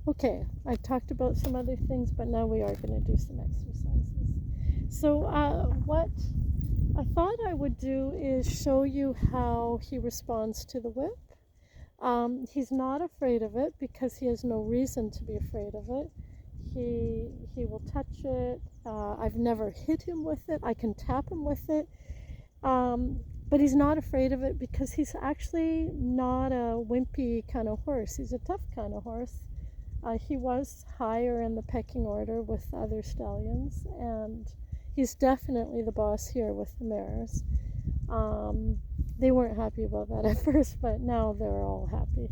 Okay, I talked about some other things, but now we are going to do some exercises. So, what I thought I would do is show you how he responds to the whip. He's not afraid of it because he has no reason to be afraid of it. He will touch it. I've never hit him with it. I can tap him with it. But he's not afraid of it because he's actually not a wimpy kind of horse. He's a tough kind of horse. He was higher in the pecking order with other stallions, and he's definitely the boss here with the mares. They weren't happy about that at first, but now they're all happy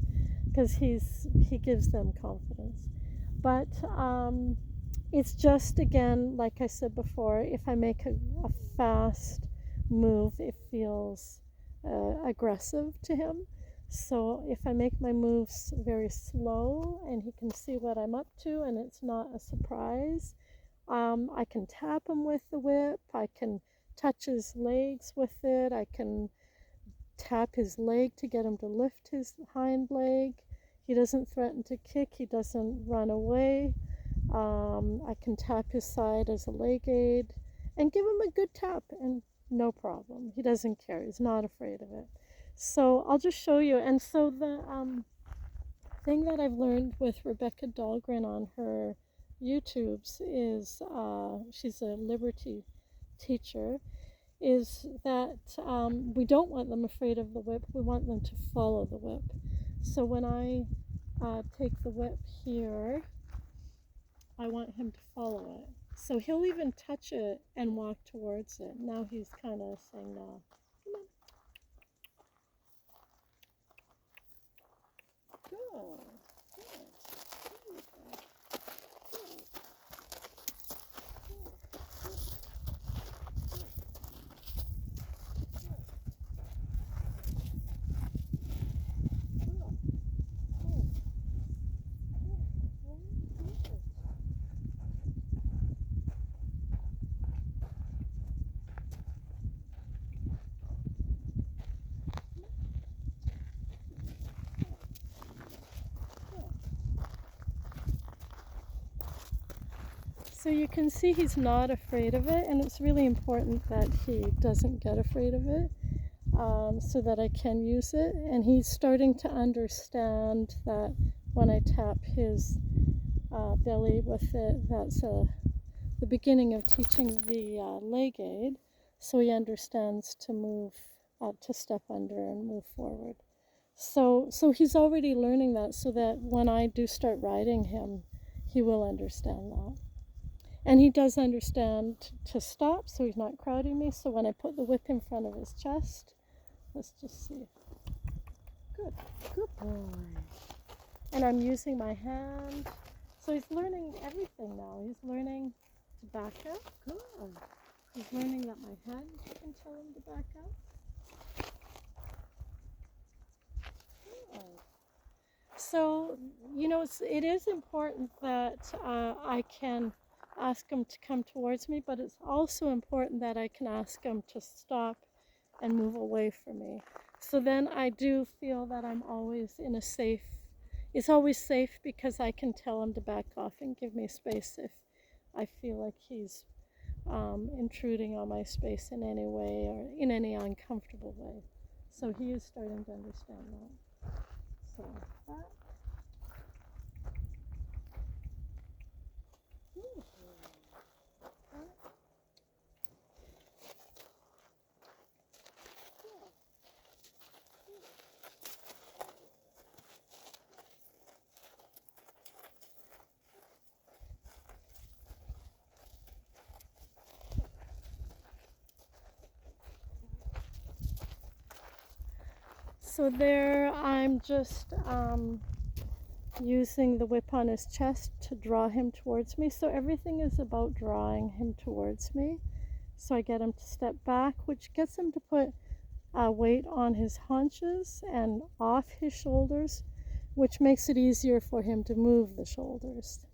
because he gives them confidence. But it's just, again, like I said before, if I make a fast move, it feels aggressive to him. So if I make my moves very slow and he can see what I'm up to and it's not a surprise, I can tap him with the whip. I can touch his legs with it. I can tap his leg to get him to lift his hind leg. He doesn't threaten to kick. He doesn't run away. I can tap his side as a leg aid and give him a good tap, and no problem. He doesn't care. He's not afraid of it. So I'll just show you. And so the thing that I've learned with Rebecca Dahlgren on her YouTubes is she's a Liberty teacher, is that we don't want them afraid of the whip. We want them to follow the whip. So when I take the whip here, I want him to follow it. So he'll even touch it and walk towards it. Now he's kind of saying no. Come on. Good. Good. So you can see he's not afraid of it, and it's really important that he doesn't get afraid of it, so that I can use it. And he's starting to understand that when I tap his belly with it, that's the beginning of teaching the leg aid, so he understands to move, to step under and move forward. So he's already learning that, so that when I do start riding him, he will understand that. And he does understand to stop, so he's not crowding me. So when I put the whip in front of his chest, let's just see. Good, good boy. And I'm using my hand. So he's learning everything now. He's learning to back up. Good. He's learning that my hand can tell him to back up. Good. So, it is important that I can ask him to come towards me, but it's also important that I can ask him to stop and move away from me. So then I do feel that I'm always in a safe, it's always safe because I can tell him to back off and give me space if I feel like he's intruding on my space in any way or in any uncomfortable way. So he is starting to understand that. So that. So there I'm just using the whip on his chest to draw him towards me. So everything is about drawing him towards me. So I get him to step back, which gets him to put weight on his haunches and off his shoulders, which makes it easier for him to move the shoulders.